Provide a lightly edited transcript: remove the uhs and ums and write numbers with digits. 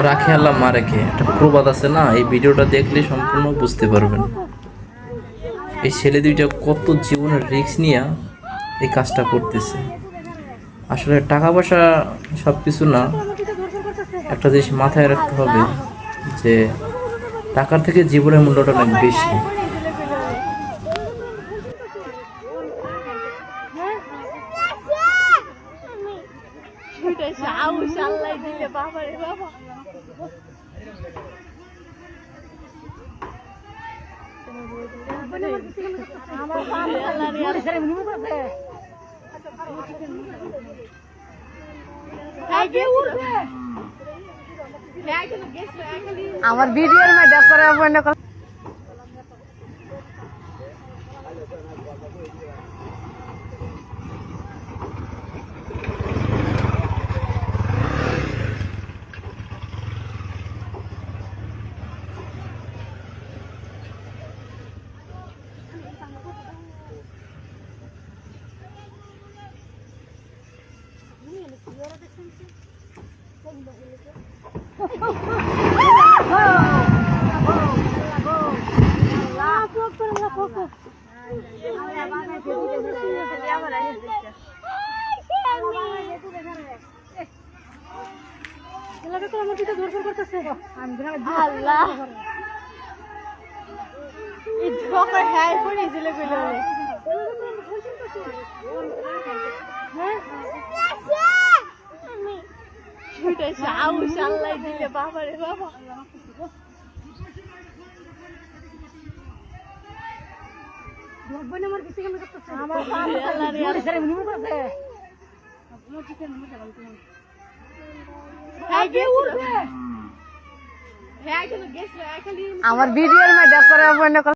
রাখে আল্লাহ মা রেখে একটা প্রবাদ আছে না, এই ভিডিওটা দেখলে সম্পূর্ণ বুঝতে পারবেন এই ছেলে দুইটা কত জীবনের রিস্ক নিয়ে এই কাজটা করতেছে। আসলে টাকা পয়সা সব কিছু না, একটা জিনিস মাথায় রাখতে হবে যে টাকার থেকে জীবনের মূল্যটা অনেক বেশি। আমার ভিডিওর মধ্যে করে মনে কর আমার ভিডিওর মধ্যে করে মনে কর